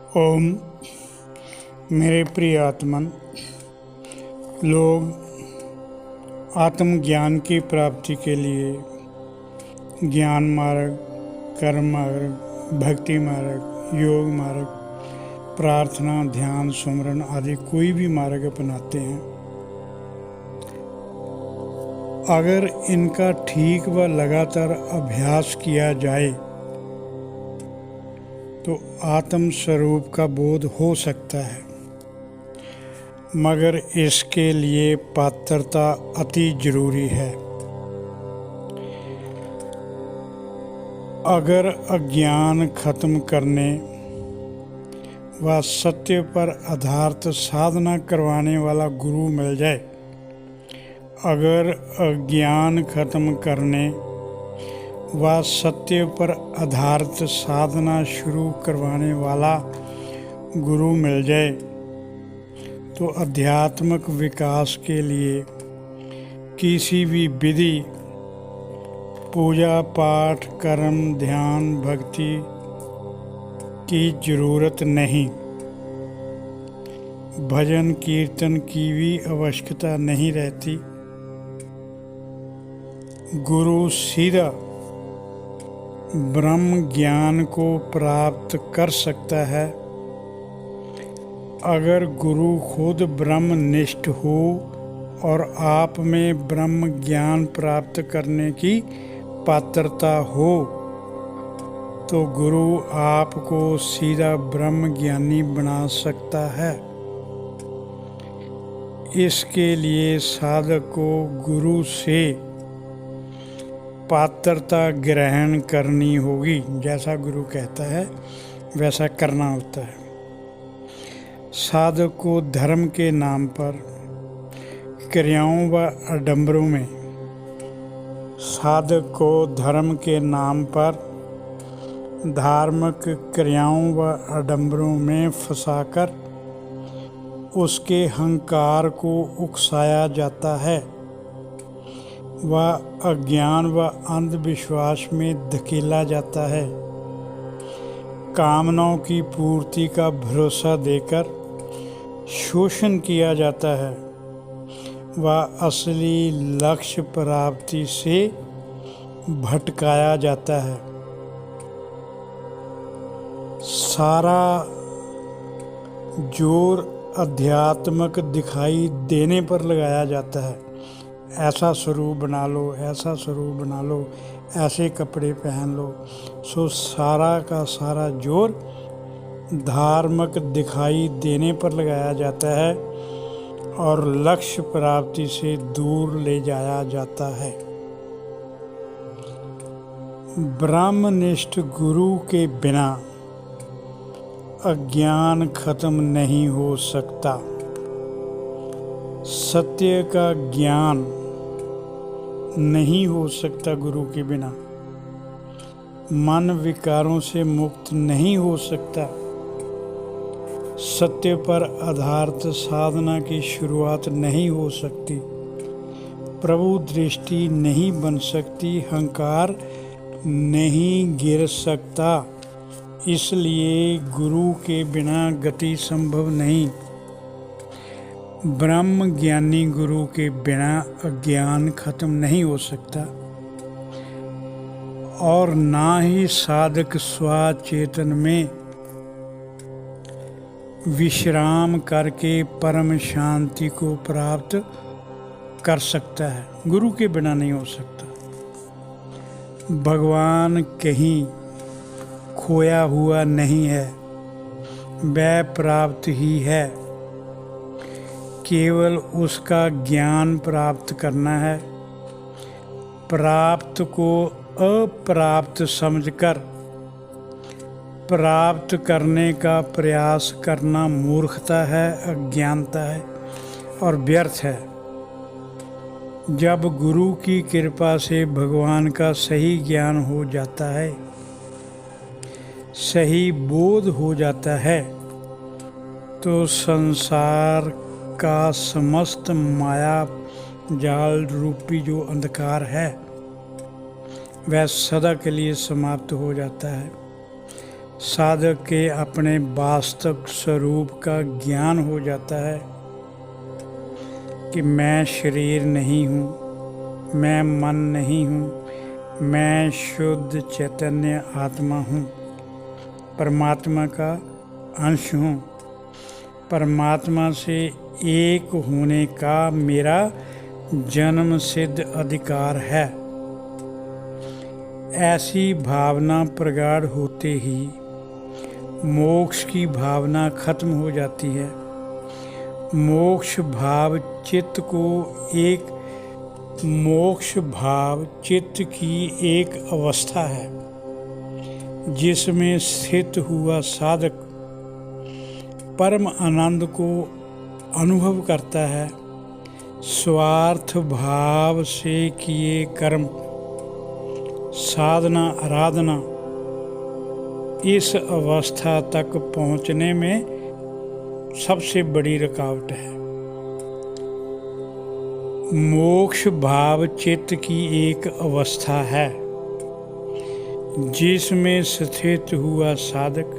ओम। मेरे प्रिय आत्मन, लोग आत्मज्ञान की प्राप्ति के लिए ज्ञान मार्ग, कर्म मार्ग, भक्ति मार्ग, योग मार्ग, प्रार्थना, ध्यान, सुमरन आदि कोई भी मार्ग अपनाते हैं। अगर इनका ठीक व लगातार अभ्यास किया जाए तो आत्म स्वरूप का बोध हो सकता है, मगर इसके लिए पात्रता अति जरूरी है। अगर अज्ञान खत्म करने व सत्य पर आधारित साधना करवाने वाला गुरु मिल जाए, अगर अज्ञान खत्म करने व सत्य पर आधारित साधना शुरू करवाने वाला गुरु मिल जाए तो आध्यात्मिक विकास के लिए किसी भी विधि, पूजा पाठ, कर्म, ध्यान, भक्ति की जरूरत नहीं। भजन कीर्तन की भी आवश्यकता नहीं रहती। गुरु सीधा ब्रह्म ज्ञान को प्राप्त कर सकता है। अगर गुरु खुद ब्रह्मनिष्ठ हो और आप में ब्रह्म ज्ञान प्राप्त करने की पात्रता हो तो गुरु आपको सीधा ब्रह्म ज्ञानी बना सकता है। इसके लिए साधक को गुरु से पात्रता ग्रहण करनी होगी। जैसा गुरु कहता है वैसा करना होता है। साधक को धर्म के नाम पर क्रियाओं व आडंबरों में साधक को धर्म के नाम पर धार्मिक क्रियाओं व आडंबरों में फंसाकर उसके अहंकार को उकसाया जाता है व अज्ञान व अंधविश्वास में धकेला जाता है। कामनाओं की पूर्ति का भरोसा देकर शोषण किया जाता है व असली लक्ष्य प्राप्ति से भटकाया जाता है। सारा जोर आध्यात्मिक दिखाई देने पर लगाया जाता है। ऐसा स्वरूप बना लो, ऐसा स्वरूप बना लो, ऐसे कपड़े पहन लो। सो सारा का सारा जोर धार्मिक दिखाई देने पर लगाया जाता है और लक्ष्य प्राप्ति से दूर ले जाया जाता है। ब्रह्मनिष्ठ गुरु के बिना अज्ञान खत्म नहीं हो सकता। सत्य का ज्ञान नहीं हो सकता गुरु के बिना। मन विकारों से मुक्त नहीं हो सकता। सत्य पर आधारित साधना की शुरुआत नहीं हो सकती। प्रभु दृष्टि नहीं बन सकती। अहंकार नहीं गिर सकता। इसलिए गुरु के बिना गति संभव नहीं। ब्रह्म ज्ञानी गुरु के बिना अज्ञान खत्म नहीं हो सकता और ना ही साधक स्वचेतन में विश्राम करके परम शांति को प्राप्त कर सकता है। गुरु के बिना नहीं हो सकता। भगवान कहीं खोया हुआ नहीं है, वह प्राप्त ही है। केवल उसका ज्ञान प्राप्त करना है। प्राप्त को अप्राप्त समझकर प्राप्त करने का प्रयास करना मूर्खता है, अज्ञानता है और व्यर्थ है। जब गुरु की कृपा से भगवान का सही ज्ञान हो जाता है, सही बोध हो जाता है, तो संसार का समस्त माया जाल रूपी जो अंधकार है वह सदा के लिए समाप्त हो जाता है। साधक के अपने वास्तव स्वरूप का ज्ञान हो जाता है कि मैं शरीर नहीं हूँ, मैं मन नहीं हूँ, मैं शुद्ध चैतन्य आत्मा हूँ, परमात्मा का अंश हूँ। परमात्मा से एक होने का मेरा जन्म सिद्ध अधिकार है। ऐसी भावना प्रगाढ़ होते ही मोक्ष की भावना खत्म हो जाती है। मोक्ष भाव चित्त की एक अवस्था है जिसमें स्थित हुआ साधक परम आनंद को अनुभव करता है। स्वार्थ भाव से किए कर्म, साधना, आराधना इस अवस्था तक पहुंचने में सबसे बड़ी रुकावट है। मोक्ष भाव चित्त की एक अवस्था है जिसमें स्थित हुआ साधक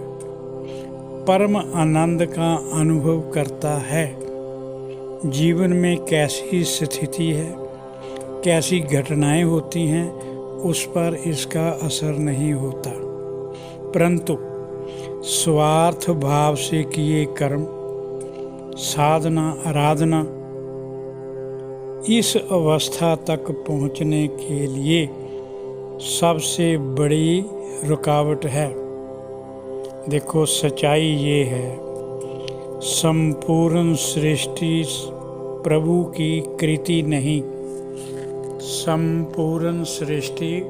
परम आनंद का अनुभव करता है। जीवन में कैसी स्थिति है, कैसी घटनाएं होती हैं, उस पर इसका असर नहीं होता, परंतु स्वार्थ भाव से किए कर्म, साधना, आराधना इस अवस्था तक पहुंचने के लिए सबसे बड़ी रुकावट है। देखो, सच्चाई ये है, संपूर्ण सृष्टि प्रभु की कृति नहीं। संपूर्ण सृष्टि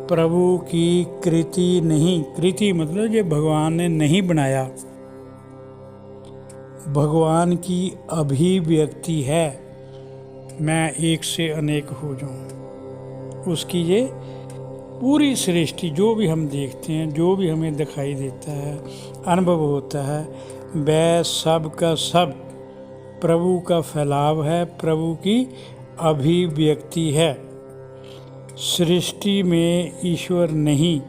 प्रभु की कृति नहीं। कृति मतलब ये भगवान ने नहीं बनाया, भगवान की अभिव्यक्ति है। मैं एक से अनेक हो जाऊं, उसकी ये पूरी सृष्टि जो भी हम देखते हैं, जो भी हमें दिखाई देता है, अनुभव होता है, वह सब का सब प्रभु का फैलाव है, प्रभु की अभिव्यक्ति है। सृष्टि में ईश्वर नहीं,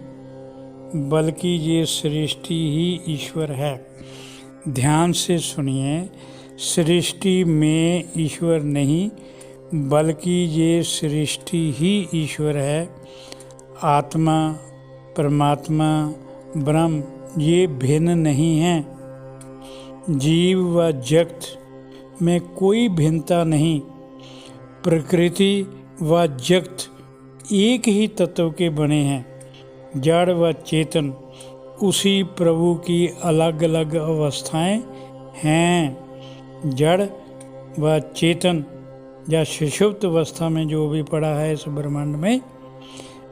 बल्कि ये सृष्टि ही ईश्वर है। ध्यान से सुनिए, सृष्टि में ईश्वर नहीं, बल्कि ये सृष्टि ही ईश्वर है। आत्मा, परमात्मा, ब्रह्म ये भिन्न नहीं हैं। जीव व जगत में कोई भिन्नता नहीं। प्रकृति व जगत एक ही तत्व के बने हैं। जड़ व चेतन उसी प्रभु की अलग अलग अवस्थाएं हैं। जड़ व चेतन या सुषुप्त अवस्था में जो भी पड़ा है इस ब्रह्मांड में,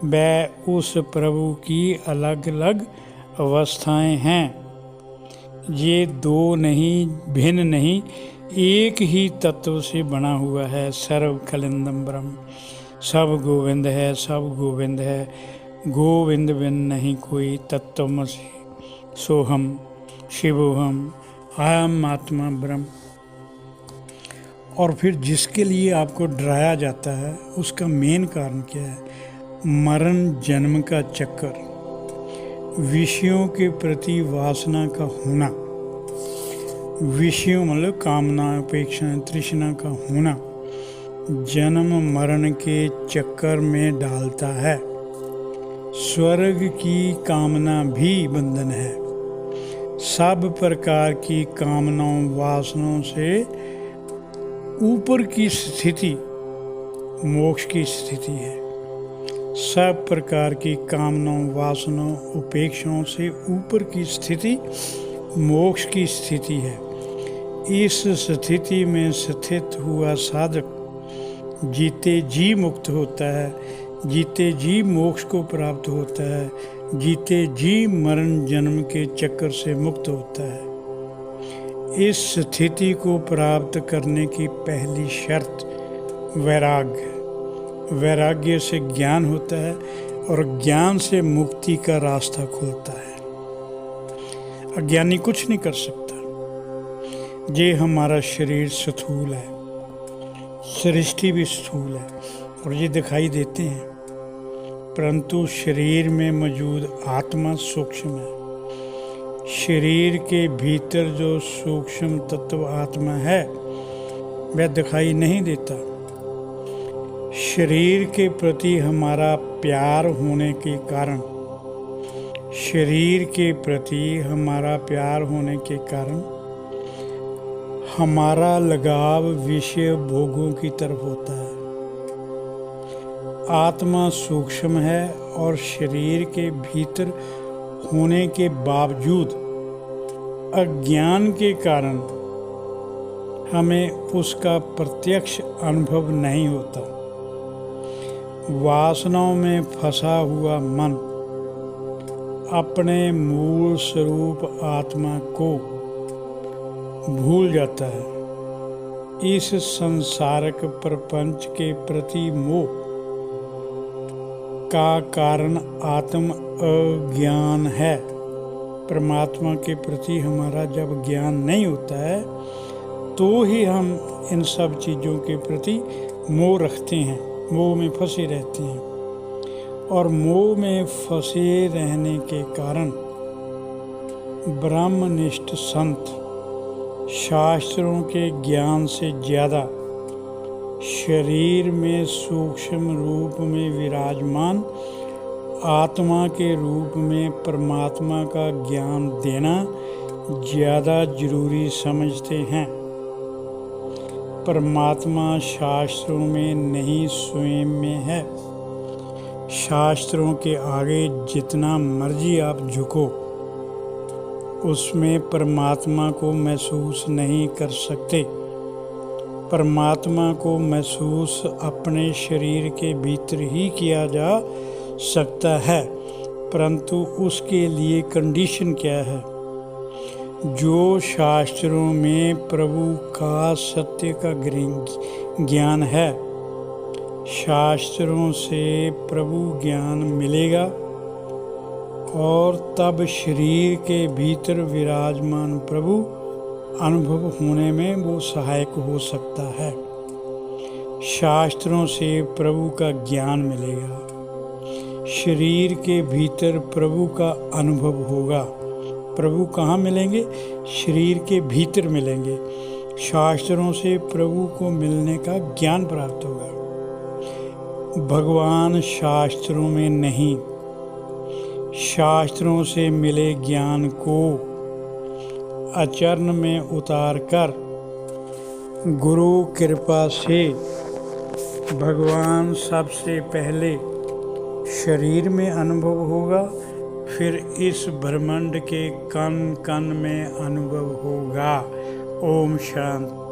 वह उस प्रभु की अलग अलग अवस्थाएं हैं। ये दो नहीं, भिन्न नहीं, एक ही तत्व से बना हुआ है। सर्व खलिंदम ब्रह्म, सब गोविंद है, सब गोविंद है। गोविंद बिन नहीं कोई, तत्वमसि सोहम शिवोहम अहम आत्मा ब्रह्म। और फिर जिसके लिए आपको डराया जाता है, उसका मेन कारण क्या है? मरण जन्म का चक्कर, विषयों के प्रति वासना का होना। विषयों मतलब कामना, अपेक्षा, तृष्णा का होना जन्म मरण के चक्कर में डालता है। स्वर्ग की कामना भी बंधन है। सब प्रकार की कामनाओं, वासनाओं से ऊपर की स्थिति मोक्ष की स्थिति है। सब प्रकार की कामनाओं, वासनाओं, उपेक्षाओं से ऊपर की स्थिति मोक्ष की स्थिति है। इस स्थिति में स्थित हुआ साधक जीते जी मुक्त होता है, जीते जी मोक्ष को प्राप्त होता है, जीते जी मरण जन्म के चक्कर से मुक्त होता है। इस स्थिति को प्राप्त करने की पहली शर्त वैराग्य। वैराग्य से ज्ञान होता है और ज्ञान से मुक्ति का रास्ता खुलता है। अज्ञानी कुछ नहीं कर सकता। ये हमारा शरीर स्थूल है, सृष्टि भी स्थूल है और ये दिखाई देते हैं, परंतु शरीर में मौजूद आत्मा सूक्ष्म है। शरीर के भीतर जो सूक्ष्म तत्व आत्मा है वह दिखाई नहीं देता। शरीर के प्रति हमारा प्यार होने के कारण, शरीर के प्रति हमारा प्यार होने के कारण हमारा लगाव विषय भोगों की तरफ होता है। आत्मा सूक्ष्म है और शरीर के भीतर होने के बावजूद अज्ञान के कारण हमें उसका प्रत्यक्ष अनुभव नहीं होता। वासनाओं में फंसा हुआ मन अपने मूल स्वरूप आत्मा को भूल जाता है। इस संसारक प्रपंच के प्रति मोह का कारण आत्म अज्ञान है। परमात्मा के प्रति हमारा जब ज्ञान नहीं होता है तो ही हम इन सब चीज़ों के प्रति मोह रखते हैं, मोह में फंसे रहते हैं। और मोह में फंसे रहने के कारण ब्रह्मनिष्ठ संत शास्त्रों के ज्ञान से ज़्यादा शरीर में सूक्ष्म रूप में विराजमान आत्मा के रूप में परमात्मा का ज्ञान देना ज़्यादा जरूरी समझते हैं। परमात्मा शास्त्रों में नहीं, स्वयं में है। शास्त्रों के आगे जितना मर्जी आप झुको, उसमें परमात्मा को महसूस नहीं कर सकते। परमात्मा को महसूस अपने शरीर के भीतर ही किया जा सकता है, परंतु उसके लिए कंडीशन क्या है? जो शास्त्रों में प्रभु का सत्य का ज्ञान है, शास्त्रों से प्रभु ज्ञान मिलेगा और तब शरीर के भीतर विराजमान प्रभु अनुभव होने में वो सहायक हो सकता है। शास्त्रों से प्रभु का ज्ञान मिलेगा, शरीर के भीतर प्रभु का अनुभव होगा। प्रभु कहाँ मिलेंगे? शरीर के भीतर मिलेंगे। शास्त्रों से प्रभु को मिलने का ज्ञान प्राप्त होगा। भगवान शास्त्रों में नहीं, शास्त्रों से मिले ज्ञान को आचरण में उतार कर गुरु कृपा से भगवान सबसे पहले शरीर में अनुभव होगा, फिर इस ब्रह्मांड के कण कण में अनुभव होगा। ओम शांति।